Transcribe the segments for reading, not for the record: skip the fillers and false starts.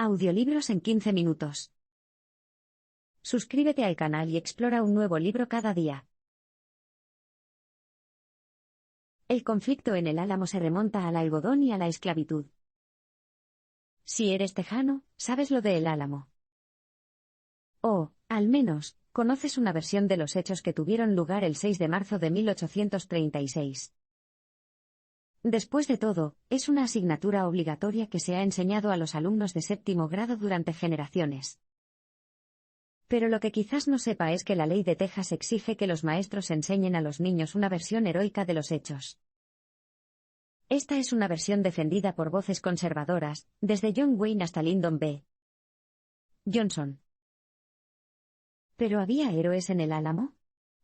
Audiolibros en 15 minutos. Suscríbete al canal y explora un nuevo libro cada día. El conflicto en el Álamo se remonta al algodón y a la esclavitud. Si eres tejano, sabes lo de El Álamo. O, al menos, conoces una versión de los hechos que tuvieron lugar el 6 de marzo de 1836. Después de todo, es una asignatura obligatoria que se ha enseñado a los alumnos de séptimo grado durante generaciones. Pero lo que quizás no sepa es que la ley de Texas exige que los maestros enseñen a los niños una versión heroica de los hechos. Esta es una versión defendida por voces conservadoras, desde John Wayne hasta Lyndon B. Johnson. ¿Pero había héroes en el Álamo?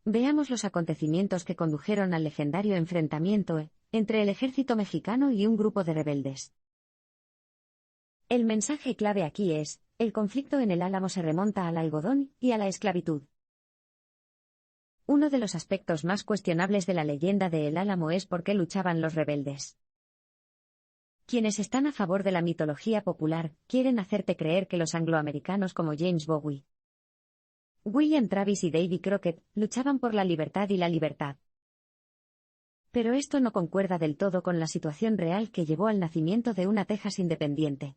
Veamos los acontecimientos que condujeron al legendario enfrentamiento entre el ejército mexicano y un grupo de rebeldes. El mensaje clave aquí es: el conflicto en el Álamo se remonta al algodón y a la esclavitud. Uno de los aspectos más cuestionables de la leyenda de El Álamo es por qué luchaban los rebeldes. Quienes están a favor de la mitología popular quieren hacerte creer que los angloamericanos como James Bowie, William Travis y Davy Crockett luchaban por la libertad y la libertad. Pero esto no concuerda del todo con la situación real que llevó al nacimiento de una Texas independiente.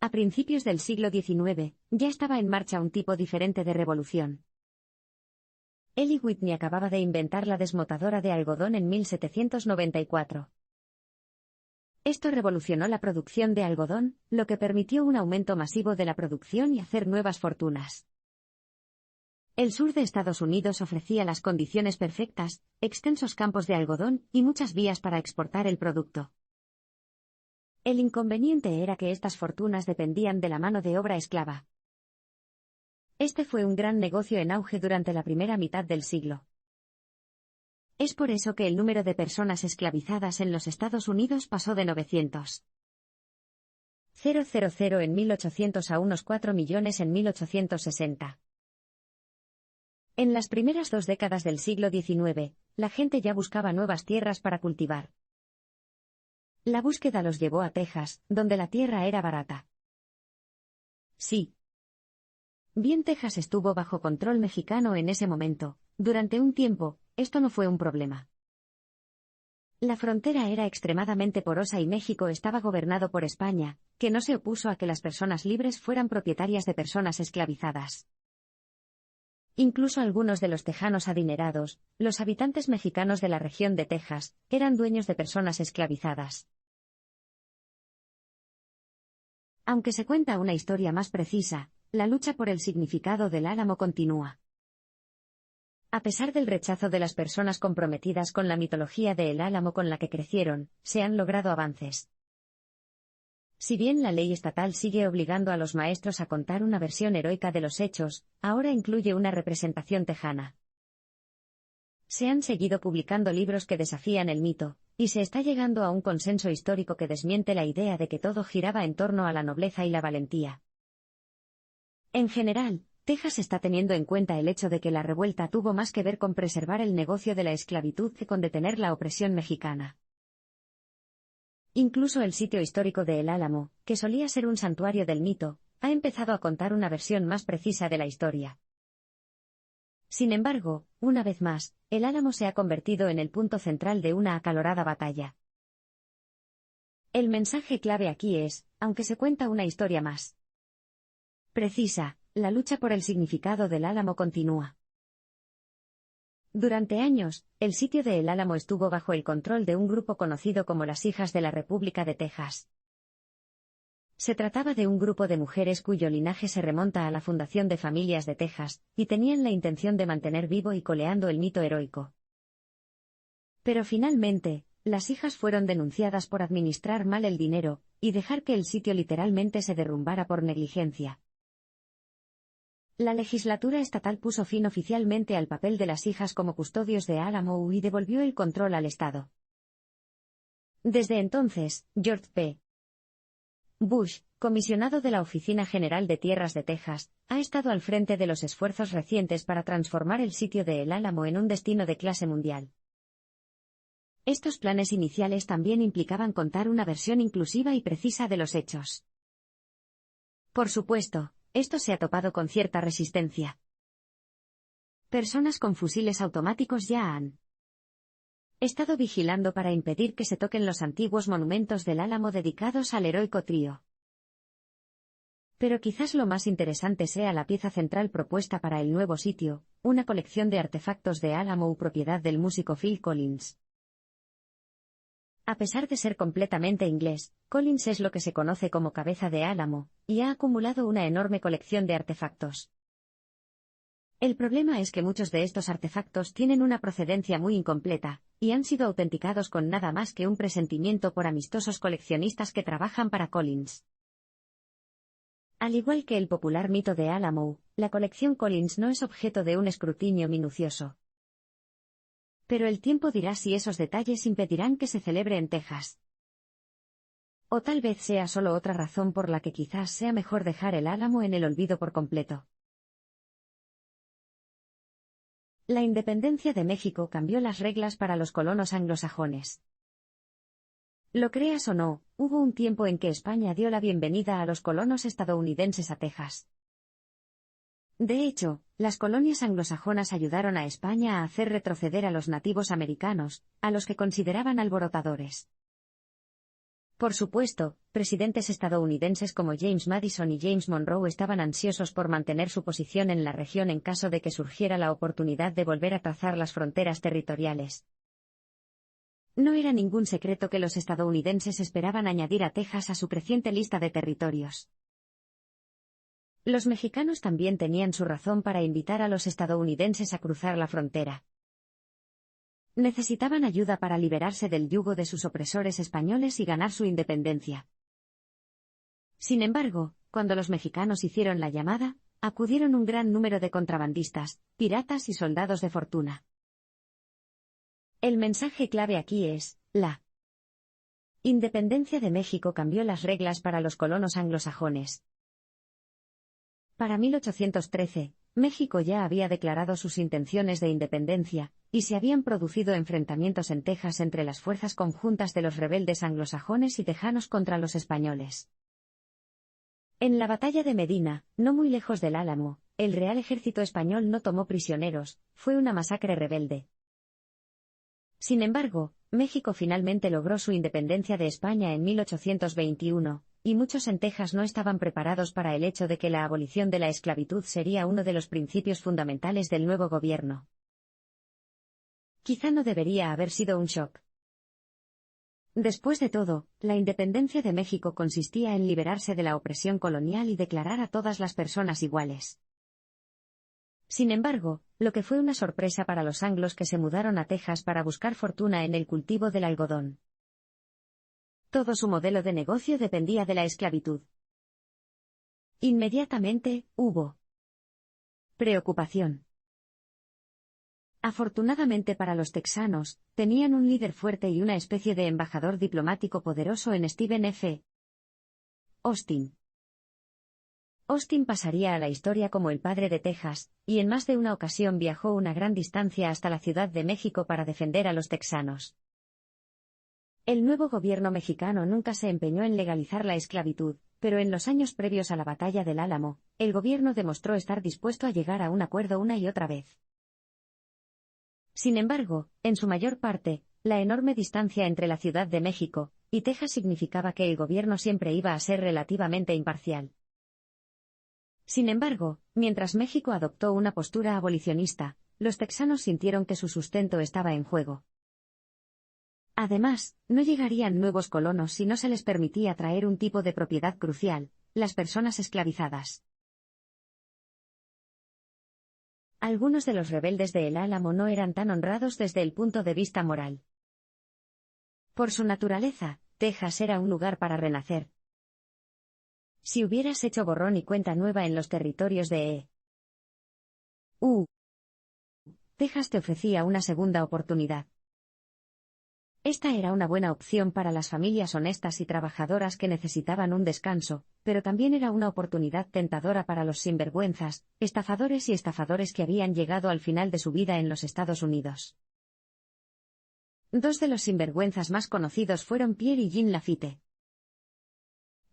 A principios del siglo XIX, ya estaba en marcha un tipo diferente de revolución. Eli Whitney acababa de inventar la desmotadora de algodón en 1794. Esto revolucionó la producción de algodón, lo que permitió un aumento masivo de la producción y hacer nuevas fortunas. El sur de Estados Unidos ofrecía las condiciones perfectas, extensos campos de algodón y muchas vías para exportar el producto. El inconveniente era que estas fortunas dependían de la mano de obra esclava. Este fue un gran negocio en auge durante la primera mitad del siglo. Es por eso que el número de personas esclavizadas en los Estados Unidos pasó de 900.000 en 1800 a unos 4 millones en 1860. En las primeras 2 décadas del siglo XIX, la gente ya buscaba nuevas tierras para cultivar. La búsqueda los llevó a Texas, donde la tierra era barata. Sí. Bien, Texas estuvo bajo control mexicano en ese momento. Durante un tiempo, esto no fue un problema. La frontera era extremadamente porosa y México estaba gobernado por España, que no se opuso a que las personas libres fueran propietarias de personas esclavizadas. Incluso algunos de los tejanos adinerados, los habitantes mexicanos de la región de Texas, eran dueños de personas esclavizadas. Aunque se cuenta una historia más precisa, la lucha por el significado del Álamo continúa. A pesar del rechazo de las personas comprometidas con la mitología de El Álamo con la que crecieron, se han logrado avances. Si bien la ley estatal sigue obligando a los maestros a contar una versión heroica de los hechos, ahora incluye una representación tejana. Se han seguido publicando libros que desafían el mito, y se está llegando a un consenso histórico que desmiente la idea de que todo giraba en torno a la nobleza y la valentía. En general, Texas está teniendo en cuenta el hecho de que la revuelta tuvo más que ver con preservar el negocio de la esclavitud que con detener la opresión mexicana. Incluso el sitio histórico de El Álamo, que solía ser un santuario del mito, ha empezado a contar una versión más precisa de la historia. Sin embargo, una vez más, El Álamo se ha convertido en el punto central de una acalorada batalla. El mensaje clave aquí es: aunque se cuenta una historia más precisa, la lucha por el significado del Álamo continúa. Durante años, el sitio de El Álamo estuvo bajo el control de un grupo conocido como las Hijas de la República de Texas. Se trataba de un grupo de mujeres cuyo linaje se remonta a la fundación de familias de Texas, y tenían la intención de mantener vivo y coleando el mito heroico. Pero finalmente, las hijas fueron denunciadas por administrar mal el dinero, y dejar que el sitio literalmente se derrumbara por negligencia. La legislatura estatal puso fin oficialmente al papel de las hijas como custodios de Álamo y devolvió el control al Estado. Desde entonces, George P. Bush, comisionado de la Oficina General de Tierras de Texas, ha estado al frente de los esfuerzos recientes para transformar el sitio de El Álamo en un destino de clase mundial. Estos planes iniciales también implicaban contar una versión inclusiva y precisa de los hechos. Por supuesto, esto se ha topado con cierta resistencia. Personas con fusiles automáticos ya han estado vigilando para impedir que se toquen los antiguos monumentos del Álamo dedicados al heroico trío. Pero quizás lo más interesante sea la pieza central propuesta para el nuevo sitio, una colección de artefactos de Álamo propiedad del músico Phil Collins. A pesar de ser completamente inglés, Collins es lo que se conoce como cabeza de Álamo, y ha acumulado una enorme colección de artefactos. El problema es que muchos de estos artefactos tienen una procedencia muy incompleta, y han sido autenticados con nada más que un presentimiento por amistosos coleccionistas que trabajan para Collins. Al igual que el popular mito de Álamo, la colección Collins no es objeto de un escrutinio minucioso. Pero el tiempo dirá si esos detalles impedirán que se celebre en Texas. O tal vez sea solo otra razón por la que quizás sea mejor dejar el Álamo en el olvido por completo. La independencia de México cambió las reglas para los colonos anglosajones. Lo creas o no, hubo un tiempo en que España dio la bienvenida a los colonos estadounidenses a Texas. De hecho, las colonias anglosajonas ayudaron a España a hacer retroceder a los nativos americanos, a los que consideraban alborotadores. Por supuesto, presidentes estadounidenses como James Madison y James Monroe estaban ansiosos por mantener su posición en la región en caso de que surgiera la oportunidad de volver a trazar las fronteras territoriales. No era ningún secreto que los estadounidenses esperaban añadir a Texas a su creciente lista de territorios. Los mexicanos también tenían su razón para invitar a los estadounidenses a cruzar la frontera. Necesitaban ayuda para liberarse del yugo de sus opresores españoles y ganar su independencia. Sin embargo, cuando los mexicanos hicieron la llamada, acudieron un gran número de contrabandistas, piratas y soldados de fortuna. El mensaje clave aquí es, la independencia de México cambió las reglas para los colonos anglosajones. Para 1813, México ya había declarado sus intenciones de independencia, y se habían producido enfrentamientos en Texas entre las fuerzas conjuntas de los rebeldes anglosajones y tejanos contra los españoles. En la batalla de Medina, no muy lejos del Álamo, el Real Ejército Español no tomó prisioneros, fue una masacre rebelde. Sin embargo, México finalmente logró su independencia de España en 1821, y muchos en Texas no estaban preparados para el hecho de que la abolición de la esclavitud sería uno de los principios fundamentales del nuevo gobierno. Quizá no debería haber sido un shock. Después de todo, la independencia de México consistía en liberarse de la opresión colonial y declarar a todas las personas iguales. Sin embargo, lo que fue una sorpresa para los anglos que se mudaron a Texas para buscar fortuna en el cultivo del algodón. Todo su modelo de negocio dependía de la esclavitud. Inmediatamente, hubo preocupación. Afortunadamente para los texanos, tenían un líder fuerte y una especie de embajador diplomático poderoso en Stephen F. Austin. Austin pasaría a la historia como el padre de Texas, y en más de una ocasión viajó una gran distancia hasta la Ciudad de México para defender a los texanos. El nuevo gobierno mexicano nunca se empeñó en legalizar la esclavitud, pero en los años previos a la batalla del Álamo, el gobierno demostró estar dispuesto a llegar a un acuerdo una y otra vez. Sin embargo, en su mayor parte, la enorme distancia entre la Ciudad de México y Texas significaba que el gobierno siempre iba a ser relativamente imparcial. Sin embargo, mientras México adoptó una postura abolicionista, los texanos sintieron que su sustento estaba en juego. Además, no llegarían nuevos colonos si no se les permitía traer un tipo de propiedad crucial, las personas esclavizadas. Algunos de los rebeldes de El Álamo no eran tan honrados desde el punto de vista moral. Por su naturaleza, Texas era un lugar para renacer. Si hubieras hecho borrón y cuenta nueva en los territorios de Texas te ofrecía una segunda oportunidad. Esta era una buena opción para las familias honestas y trabajadoras que necesitaban un descanso, pero también era una oportunidad tentadora para los sinvergüenzas, estafadores y estafadores que habían llegado al final de su vida en los Estados Unidos. Dos de los sinvergüenzas más conocidos fueron Pierre y Jean Lafitte.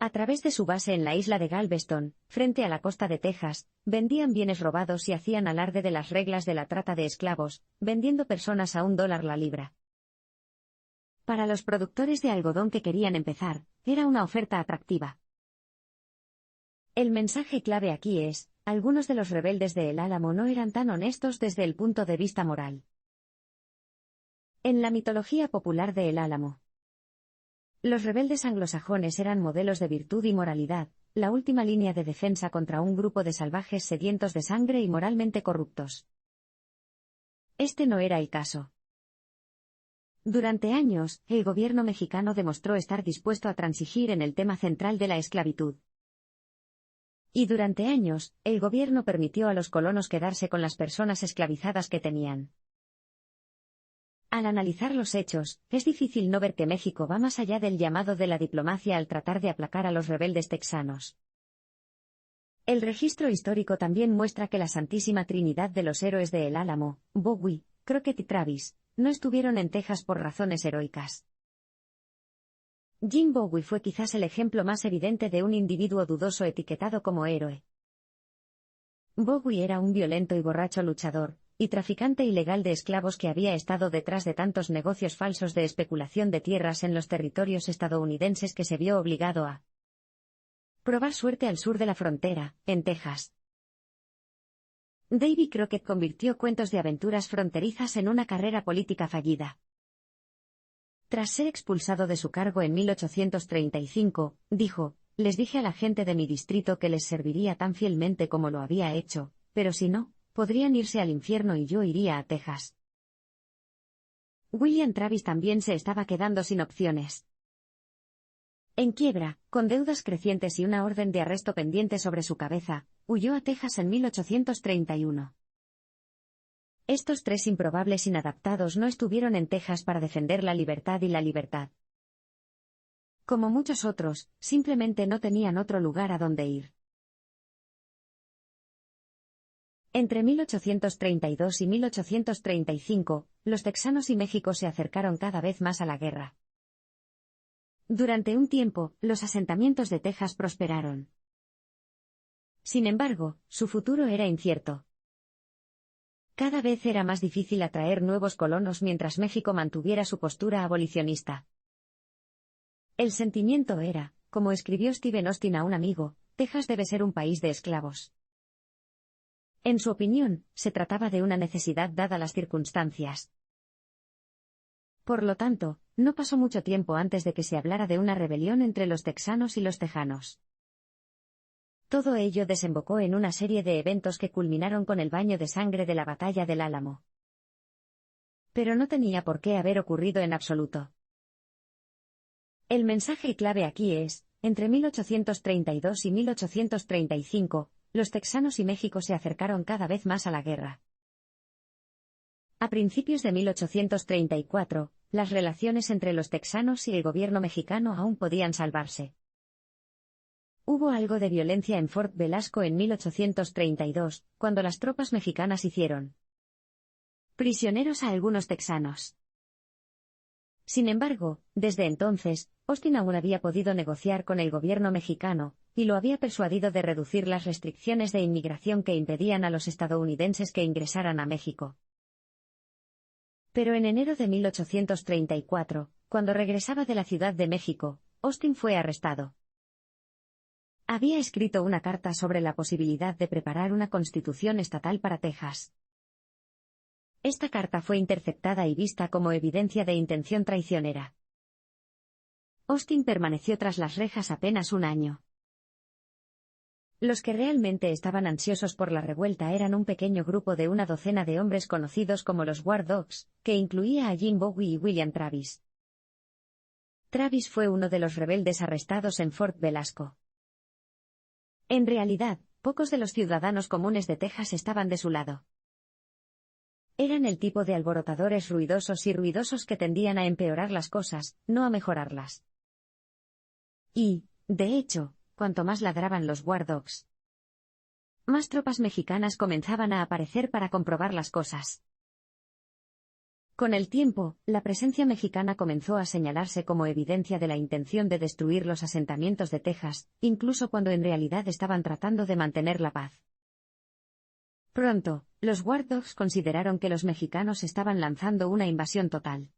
A través de su base en la isla de Galveston, frente a la costa de Texas, vendían bienes robados y hacían alarde de las reglas de la trata de esclavos, vendiendo personas a $1 la libra. Para los productores de algodón que querían empezar, era una oferta atractiva. El mensaje clave aquí es, algunos de los rebeldes de El Álamo no eran tan honestos desde el punto de vista moral. En la mitología popular de El Álamo, los rebeldes anglosajones eran modelos de virtud y moralidad, la última línea de defensa contra un grupo de salvajes sedientos de sangre y moralmente corruptos. Este no era el caso. Durante años, el gobierno mexicano demostró estar dispuesto a transigir en el tema central de la esclavitud. Y durante años, el gobierno permitió a los colonos quedarse con las personas esclavizadas que tenían. Al analizar los hechos, es difícil no ver que México va más allá del llamado de la diplomacia al tratar de aplacar a los rebeldes texanos. El registro histórico también muestra que la Santísima Trinidad de los héroes de El Álamo, Bowie, Crockett y Travis, no estuvieron en Texas por razones heroicas. Jim Bowie fue quizás el ejemplo más evidente de un individuo dudoso etiquetado como héroe. Bowie era un violento y borracho luchador, y traficante ilegal de esclavos que había estado detrás de tantos negocios falsos de especulación de tierras en los territorios estadounidenses que se vio obligado a probar suerte al sur de la frontera, en Texas. Davy Crockett convirtió cuentos de aventuras fronterizas en una carrera política fallida. Tras ser expulsado de su cargo en 1835, dijo, les dije a la gente de mi distrito que les serviría tan fielmente como lo había hecho, pero si no, podrían irse al infierno y yo iría a Texas. William Travis también se estaba quedando sin opciones. En quiebra, con deudas crecientes y una orden de arresto pendiente sobre su cabeza, huyó a Texas en 1831. Estos tres improbables inadaptados no estuvieron en Texas para defender la libertad y la libertad. Como muchos otros, simplemente no tenían otro lugar a donde ir. Entre 1832 y 1835, los texanos y México se acercaron cada vez más a la guerra. Durante un tiempo, los asentamientos de Texas prosperaron. Sin embargo, su futuro era incierto. Cada vez era más difícil atraer nuevos colonos mientras México mantuviera su postura abolicionista. El sentimiento era, como escribió Stephen Austin a un amigo, Texas debe ser un país de esclavos. En su opinión, se trataba de una necesidad dada las circunstancias. Por lo tanto, no pasó mucho tiempo antes de que se hablara de una rebelión entre los texanos y los tejanos. Todo ello desembocó en una serie de eventos que culminaron con el baño de sangre de la Batalla del Álamo. Pero no tenía por qué haber ocurrido en absoluto. El mensaje clave aquí es, entre 1832 y 1835, los texanos y México se acercaron cada vez más a la guerra. A principios de 1834, las relaciones entre los texanos y el gobierno mexicano aún podían salvarse. Hubo algo de violencia en Fort Velasco en 1832, cuando las tropas mexicanas hicieron prisioneros a algunos texanos. Sin embargo, desde entonces, Austin aún había podido negociar con el gobierno mexicano, y lo había persuadido de reducir las restricciones de inmigración que impedían a los estadounidenses que ingresaran a México. Pero en enero de 1834, cuando regresaba de la Ciudad de México, Austin fue arrestado. Había escrito una carta sobre la posibilidad de preparar una constitución estatal para Texas. Esta carta fue interceptada y vista como evidencia de intención traicionera. Austin permaneció tras las rejas apenas un año. Los que realmente estaban ansiosos por la revuelta eran un pequeño grupo de una docena de hombres conocidos como los War Dogs, que incluía a Jim Bowie y William Travis. Travis fue uno de los rebeldes arrestados en Fort Velasco. En realidad, pocos de los ciudadanos comunes de Texas estaban de su lado. Eran el tipo de alborotadores ruidosos que tendían a empeorar las cosas, no a mejorarlas. Y, de hecho, cuanto más ladraban los War Dogs, más tropas mexicanas comenzaban a aparecer para comprobar las cosas. Con el tiempo, la presencia mexicana comenzó a señalarse como evidencia de la intención de destruir los asentamientos de Texas, incluso cuando en realidad estaban tratando de mantener la paz. Pronto, los War Dogs consideraron que los mexicanos estaban lanzando una invasión total.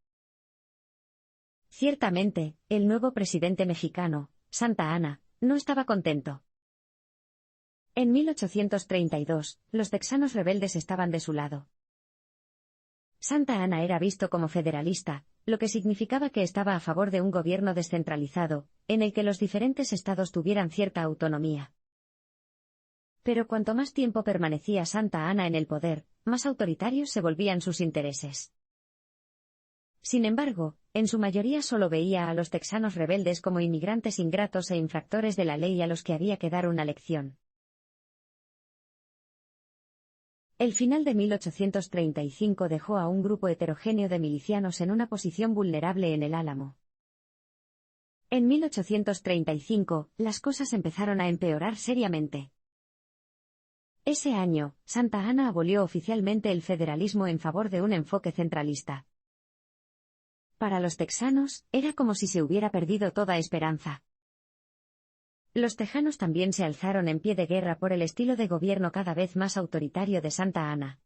Ciertamente, el nuevo presidente mexicano, Santa Anna, no estaba contento. En 1832, los texanos rebeldes estaban de su lado. Santa Anna era visto como federalista, lo que significaba que estaba a favor de un gobierno descentralizado, en el que los diferentes estados tuvieran cierta autonomía. Pero cuanto más tiempo permanecía Santa Anna en el poder, más autoritarios se volvían sus intereses. Sin embargo, en su mayoría solo veía a los texanos rebeldes como inmigrantes ingratos e infractores de la ley a los que había que dar una lección. El final de 1835 dejó a un grupo heterogéneo de milicianos en una posición vulnerable en el Álamo. En 1835, las cosas empezaron a empeorar seriamente. Ese año, Santa Anna abolió oficialmente el federalismo en favor de un enfoque centralista. Para los texanos, era como si se hubiera perdido toda esperanza. Los tejanos también se alzaron en pie de guerra por el estilo de gobierno cada vez más autoritario de Santa Anna.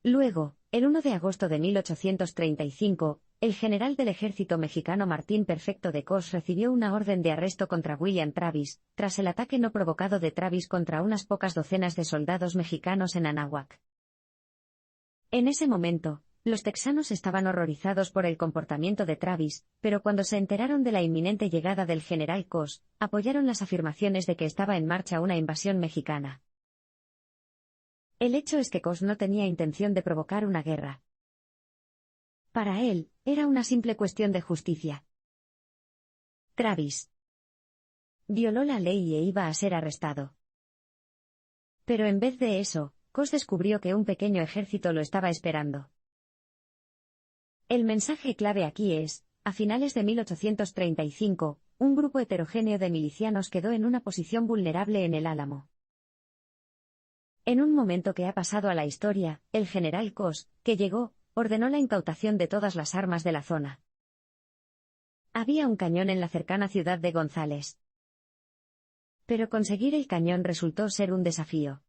Luego, el 1 de agosto de 1835, el general del ejército mexicano Martín Perfecto de Cos recibió una orden de arresto contra William Travis, tras el ataque no provocado de Travis contra unas pocas docenas de soldados mexicanos en Anáhuac. En ese momento, los texanos estaban horrorizados por el comportamiento de Travis, pero cuando se enteraron de la inminente llegada del general Cos, apoyaron las afirmaciones de que estaba en marcha una invasión mexicana. El hecho es que Cos no tenía intención de provocar una guerra. Para él, era una simple cuestión de justicia. Travis violó la ley e iba a ser arrestado. Pero en vez de eso, Cos descubrió que un pequeño ejército lo estaba esperando. El mensaje clave aquí es, a finales de 1835, un grupo heterogéneo de milicianos quedó en una posición vulnerable en el Álamo. En un momento que ha pasado a la historia, el general Cos, que llegó, ordenó la incautación de todas las armas de la zona. Había un cañón en la cercana ciudad de González. Pero conseguir el cañón resultó ser un desafío.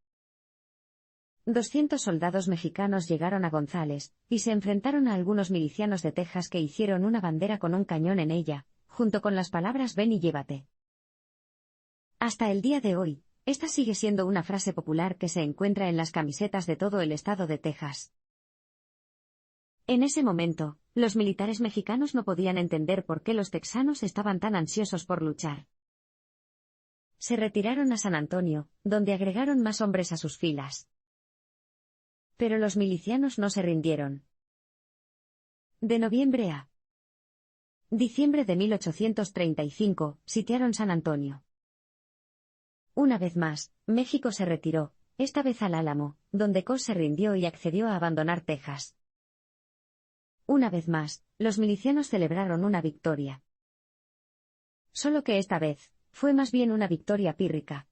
200 soldados mexicanos llegaron a González, y se enfrentaron a algunos milicianos de Texas que hicieron una bandera con un cañón en ella, junto con las palabras «Ven y llévate». Hasta el día de hoy, esta sigue siendo una frase popular que se encuentra en las camisetas de todo el estado de Texas. En ese momento, los militares mexicanos no podían entender por qué los texanos estaban tan ansiosos por luchar. Se retiraron a San Antonio, donde agregaron más hombres a sus filas. Pero los milicianos no se rindieron. De noviembre a diciembre de 1835, sitiaron San Antonio. Una vez más, México se retiró, esta vez al Álamo, donde Cos se rindió y accedió a abandonar Texas. Una vez más, los milicianos celebraron una victoria. Solo que esta vez, fue más bien una victoria pírrica.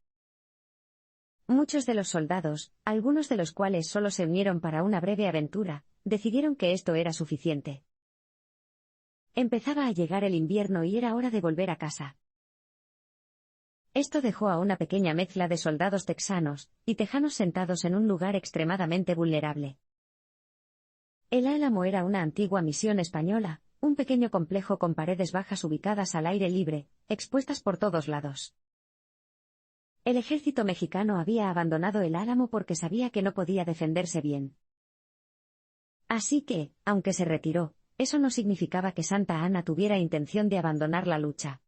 Muchos de los soldados, algunos de los cuales solo se unieron para una breve aventura, decidieron que esto era suficiente. Empezaba a llegar el invierno y era hora de volver a casa. Esto dejó a una pequeña mezcla de soldados texanos y tejanos sentados en un lugar extremadamente vulnerable. El Álamo era una antigua misión española, un pequeño complejo con paredes bajas ubicadas al aire libre, expuestas por todos lados. El ejército mexicano había abandonado el Álamo porque sabía que no podía defenderse bien. Así que, aunque se retiró, eso no significaba que Santa Anna tuviera intención de abandonar la lucha.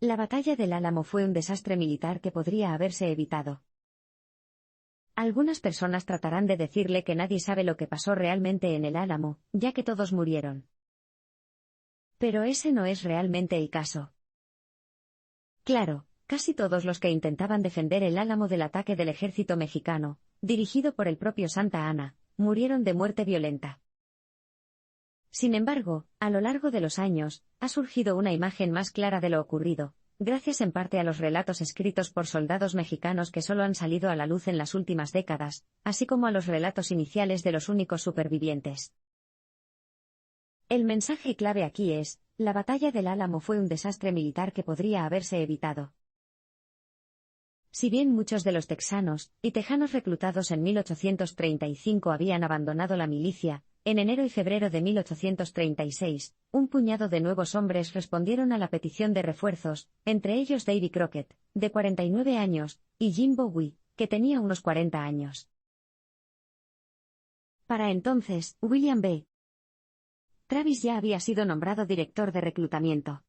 La batalla del Álamo fue un desastre militar que podría haberse evitado. Algunas personas tratarán de decirle que nadie sabe lo que pasó realmente en el Álamo, ya que todos murieron. Pero ese no es realmente el caso. Claro, casi todos los que intentaban defender el Álamo del ataque del ejército mexicano, dirigido por el propio Santa Anna, murieron de muerte violenta. Sin embargo, a lo largo de los años, ha surgido una imagen más clara de lo ocurrido, gracias en parte a los relatos escritos por soldados mexicanos que solo han salido a la luz en las últimas décadas, así como a los relatos iniciales de los únicos supervivientes. El mensaje clave aquí es: la batalla del Álamo fue un desastre militar que podría haberse evitado. Si bien muchos de los texanos y tejanos reclutados en 1835 habían abandonado la milicia, en enero y febrero de 1836, un puñado de nuevos hombres respondieron a la petición de refuerzos, entre ellos Davy Crockett, de 49 años, y Jim Bowie, que tenía unos 40 años. Para entonces, William B. Travis ya había sido nombrado director de reclutamiento.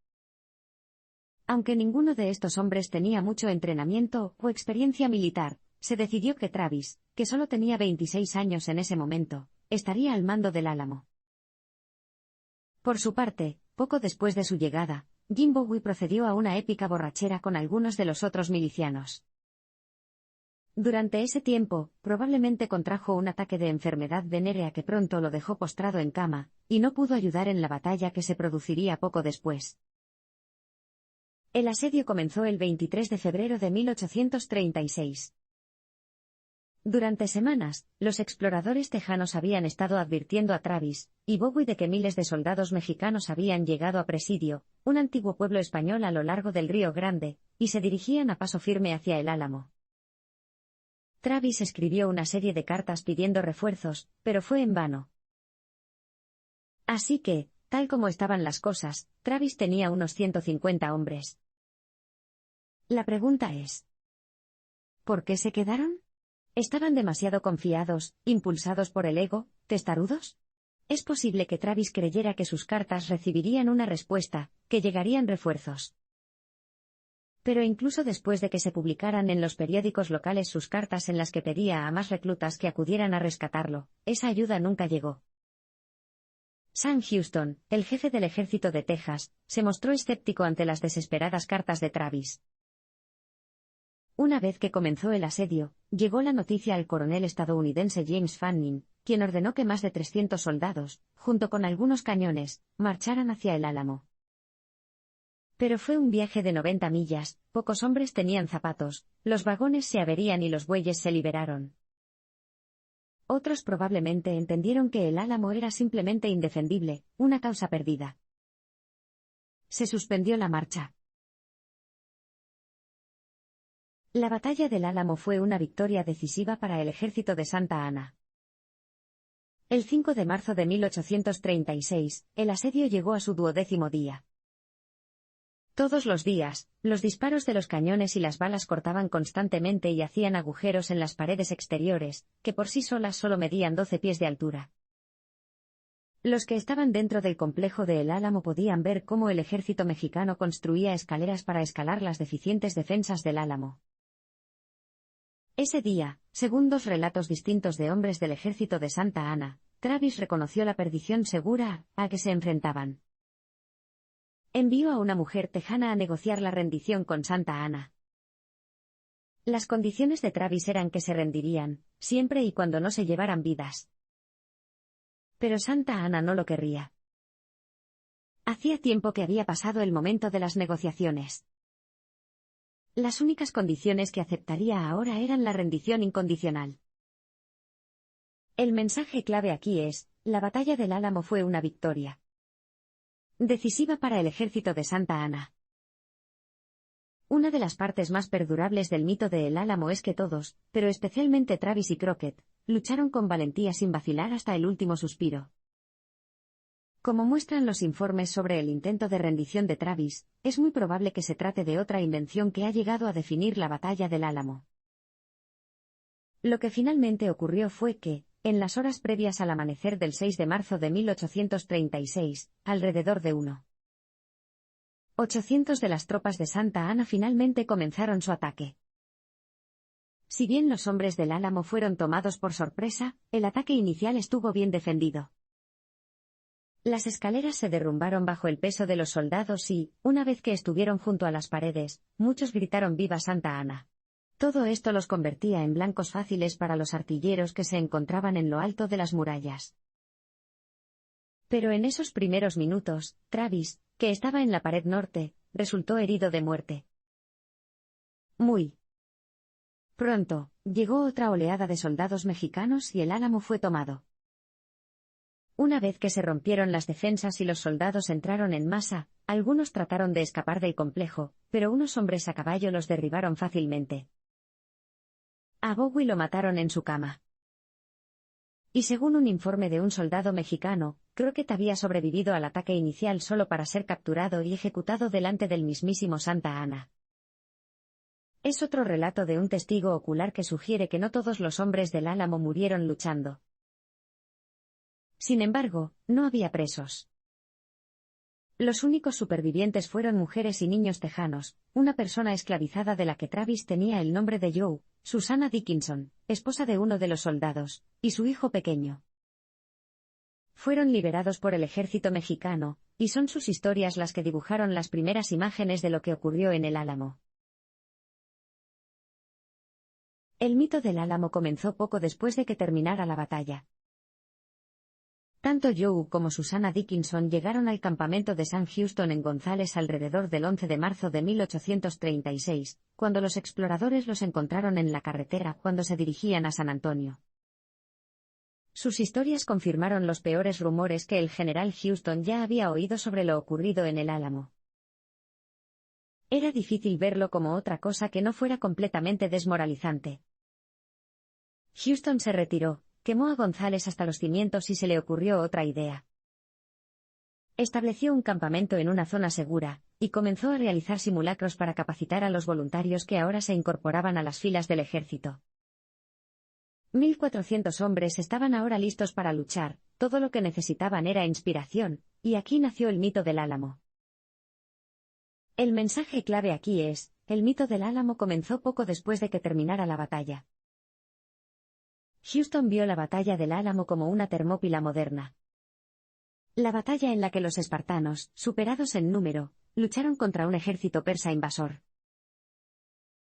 Aunque ninguno de estos hombres tenía mucho entrenamiento o experiencia militar, se decidió que Travis, que solo tenía 26 años en ese momento, estaría al mando del Álamo. Por su parte, poco después de su llegada, Jim Bowie procedió a una épica borrachera con algunos de los otros milicianos. Durante ese tiempo, probablemente contrajo un ataque de enfermedad venérea que pronto lo dejó postrado en cama, y no pudo ayudar en la batalla que se produciría poco después. El asedio comenzó el 23 de febrero de 1836. Durante semanas, los exploradores tejanos habían estado advirtiendo a Travis y Bowie de que miles de soldados mexicanos habían llegado a Presidio, un antiguo pueblo español a lo largo del Río Grande, y se dirigían a paso firme hacia el Álamo. Travis escribió una serie de cartas pidiendo refuerzos, pero fue en vano. Así que, tal como estaban las cosas, Travis tenía unos 150 hombres. La pregunta es: ¿por qué se quedaron? ¿Estaban demasiado confiados, impulsados por el ego, testarudos? Es posible que Travis creyera que sus cartas recibirían una respuesta, que llegarían refuerzos. Pero incluso después de que se publicaran en los periódicos locales sus cartas en las que pedía a más reclutas que acudieran a rescatarlo, esa ayuda nunca llegó. Sam Houston, el jefe del ejército de Texas, se mostró escéptico ante las desesperadas cartas de Travis. Una vez que comenzó el asedio, llegó la noticia al coronel estadounidense James Fanning, quien ordenó que más de 300 soldados, junto con algunos cañones, marcharan hacia el Álamo. Pero fue un viaje de 90 millas, pocos hombres tenían zapatos, los vagones se averían y los bueyes se liberaron. Otros probablemente entendieron que el Álamo era simplemente indefendible, una causa perdida. Se suspendió la marcha. La batalla del Álamo fue una victoria decisiva para el ejército de Santa Anna. El 5 de marzo de 1836, el asedio llegó a su 12º día. Todos los días, los disparos de los cañones y las balas cortaban constantemente y hacían agujeros en las paredes exteriores, que por sí solas solo medían 12 pies de altura. Los que estaban dentro del complejo de El Álamo podían ver cómo el ejército mexicano construía escaleras para escalar las deficientes defensas del Álamo. Ese día, según dos relatos distintos de hombres del ejército de Santa Anna, Travis reconoció la perdición segura a que se enfrentaban. Envió a una mujer tejana a negociar la rendición con Santa Anna. Las condiciones de Travis eran que se rendirían, siempre y cuando no se llevaran vidas. Pero Santa Anna no lo querría. Hacía tiempo que había pasado el momento de las negociaciones. Las únicas condiciones que aceptaría ahora eran la rendición incondicional. El mensaje clave aquí es: la batalla del Álamo fue una victoria decisiva para el ejército de Santa Anna. Una de las partes más perdurables del mito de El Álamo es que todos, pero especialmente Travis y Crockett, lucharon con valentía sin vacilar hasta el último suspiro. Como muestran los informes sobre el intento de rendición de Travis, es muy probable que se trate de otra invención que ha llegado a definir la batalla del Álamo. Lo que finalmente ocurrió fue que, en las horas previas al amanecer del 6 de marzo de 1836, alrededor de 1.800 de las tropas de Santa Anna finalmente comenzaron su ataque. Si bien los hombres del Álamo fueron tomados por sorpresa, el ataque inicial estuvo bien defendido. Las escaleras se derrumbaron bajo el peso de los soldados y, una vez que estuvieron junto a las paredes, muchos gritaron «¡Viva Santa Anna!». Todo esto los convertía en blancos fáciles para los artilleros que se encontraban en lo alto de las murallas. Pero en esos primeros minutos, Travis, que estaba en la pared norte, resultó herido de muerte. Muy pronto, llegó otra oleada de soldados mexicanos y el Álamo fue tomado. Una vez que se rompieron las defensas y los soldados entraron en masa, algunos trataron de escapar del complejo, pero unos hombres a caballo los derribaron fácilmente. A Bowie lo mataron en su cama. Y según un informe de un soldado mexicano, Crockett había sobrevivido al ataque inicial solo para ser capturado y ejecutado delante del mismísimo Santa Anna. Es otro relato de un testigo ocular que sugiere que no todos los hombres del Álamo murieron luchando. Sin embargo, no había presos. Los únicos supervivientes fueron mujeres y niños tejanos, una persona esclavizada de la que Travis tenía el nombre de Joe, Susanna Dickinson, esposa de uno de los soldados, y su hijo pequeño. Fueron liberados por el ejército mexicano, y son sus historias las que dibujaron las primeras imágenes de lo que ocurrió en el Álamo. El mito del Álamo comenzó poco después de que terminara la batalla. Tanto Joe como Susanna Dickinson llegaron al campamento de Sam Houston en Gonzales alrededor del 11 de marzo de 1836, cuando los exploradores los encontraron en la carretera cuando se dirigían a San Antonio. Sus historias confirmaron los peores rumores que el general Houston ya había oído sobre lo ocurrido en el Álamo. Era difícil verlo como otra cosa que no fuera completamente desmoralizante. Houston se retiró, quemó a Gonzales hasta los cimientos y se le ocurrió otra idea. Estableció un campamento en una zona segura, y comenzó a realizar simulacros para capacitar a los voluntarios que ahora se incorporaban a las filas del ejército. 1.400 hombres estaban ahora listos para luchar, todo lo que necesitaban era inspiración, y aquí nació el mito del Álamo. El mensaje clave aquí es, el mito del Álamo comenzó poco después de que terminara la batalla. Houston vio la batalla del Álamo como una Termópila moderna. La batalla en la que los espartanos, superados en número, lucharon contra un ejército persa invasor.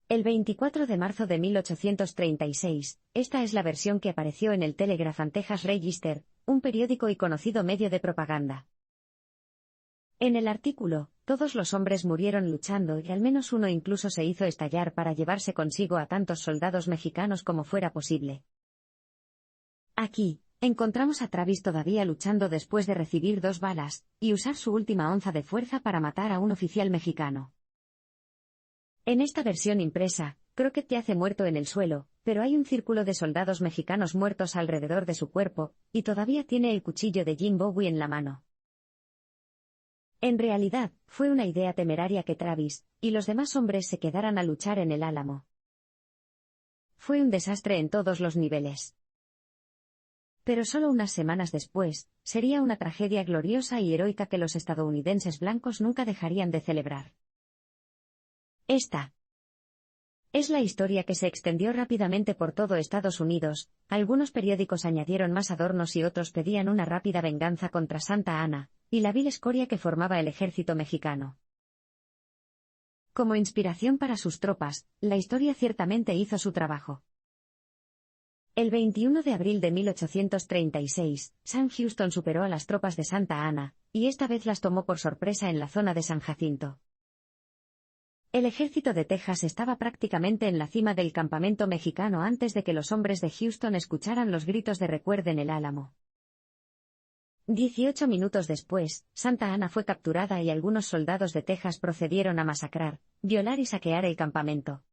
El 24 de marzo de 1836, esta es la versión que apareció en el Telegraph and Texas Register, un periódico y conocido medio de propaganda. En el artículo, todos los hombres murieron luchando y al menos uno incluso se hizo estallar para llevarse consigo a tantos soldados mexicanos como fuera posible. Aquí, encontramos a Travis todavía luchando después de recibir 2 balas, y usar su última onza de fuerza para matar a un oficial mexicano. En esta versión impresa, Crockett yace muerto en el suelo, pero hay un círculo de soldados mexicanos muertos alrededor de su cuerpo, y todavía tiene el cuchillo de Jim Bowie en la mano. En realidad, fue una idea temeraria que Travis, y los demás hombres se quedaran a luchar en el Álamo. Fue un desastre en todos los niveles. Pero solo unas semanas después, sería una tragedia gloriosa y heroica que los estadounidenses blancos nunca dejarían de celebrar. Esta es la historia que se extendió rápidamente por todo Estados Unidos. Algunos periódicos añadieron más adornos y otros pedían una rápida venganza contra Santa Anna, y la vil escoria que formaba el ejército mexicano. Como inspiración para sus tropas, la historia ciertamente hizo su trabajo. El 21 de abril de 1836, Sam Houston superó a las tropas de Santa Anna, y esta vez las tomó por sorpresa en la zona de San Jacinto. El ejército de Texas estaba prácticamente en la cima del campamento mexicano antes de que los hombres de Houston escucharan los gritos de recuerden el Álamo. 18 minutos después, Santa Anna fue capturada y algunos soldados de Texas procedieron a masacrar, violar y saquear el campamento.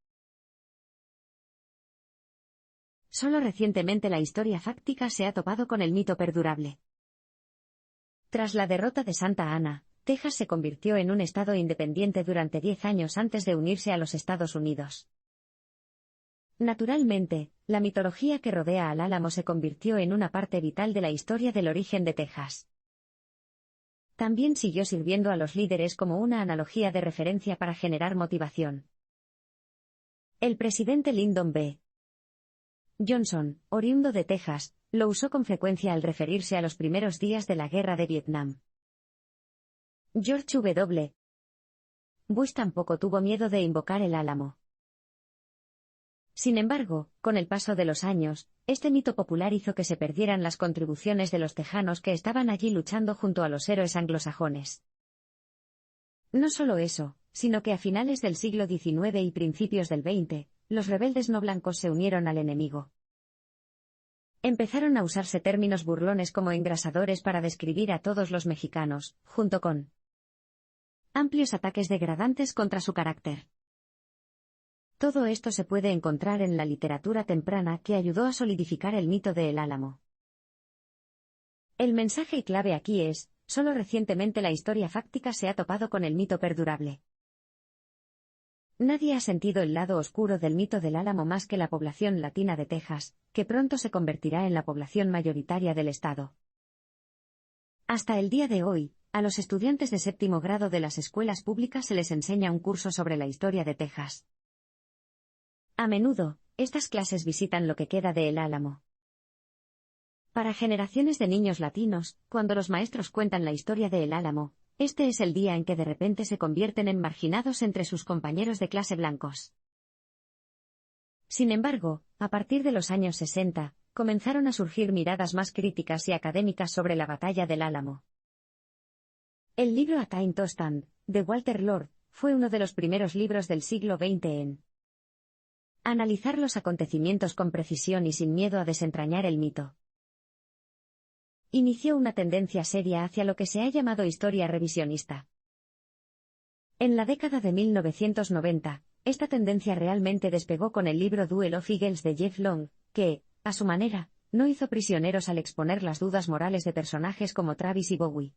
Solo recientemente la historia fáctica se ha topado con el mito perdurable. Tras la derrota de Santa Anna, Texas se convirtió en un estado independiente durante 10 años antes de unirse a los Estados Unidos. Naturalmente, la mitología que rodea al Álamo se convirtió en una parte vital de la historia del origen de Texas. También siguió sirviendo a los líderes como una analogía de referencia para generar motivación. El presidente Lyndon B. Johnson, oriundo de Texas, lo usó con frecuencia al referirse a los primeros días de la Guerra de Vietnam. George W. Bush tampoco tuvo miedo de invocar el Álamo. Sin embargo, con el paso de los años, este mito popular hizo que se perdieran las contribuciones de los tejanos que estaban allí luchando junto a los héroes anglosajones. No solo eso, sino que a finales del siglo XIX y principios del XX, los rebeldes no blancos se unieron al enemigo. Empezaron a usarse términos burlones como engrasadores para describir a todos los mexicanos, junto con amplios ataques degradantes contra su carácter. Todo esto se puede encontrar en la literatura temprana que ayudó a solidificar el mito de El Álamo. El mensaje clave aquí es, solo recientemente la historia fáctica se ha topado con el mito perdurable. Nadie ha sentido el lado oscuro del mito del Álamo más que la población latina de Texas, que pronto se convertirá en la población mayoritaria del estado. Hasta el día de hoy, a los estudiantes de séptimo grado de las escuelas públicas se les enseña un curso sobre la historia de Texas. A menudo, estas clases visitan lo que queda de El Álamo. Para generaciones de niños latinos, cuando los maestros cuentan la historia de El Álamo, este es el día en que de repente se convierten en marginados entre sus compañeros de clase blancos. Sin embargo, a partir de los años 60, comenzaron a surgir miradas más críticas y académicas sobre la batalla del Álamo. El libro A Time to Stand, de Walter Lord, fue uno de los primeros libros del siglo XX en analizar los acontecimientos con precisión y sin miedo a desentrañar el mito. Inició una tendencia seria hacia lo que se ha llamado historia revisionista. En la década de 1990, esta tendencia realmente despegó con el libro Duel of Eagles de Jeff Long, que, a su manera, no hizo prisioneros al exponer las dudas morales de personajes como Travis y Bowie.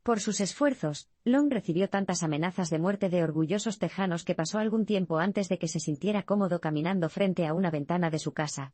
Por sus esfuerzos, Long recibió tantas amenazas de muerte de orgullosos tejanos que pasó algún tiempo antes de que se sintiera cómodo caminando frente a una ventana de su casa.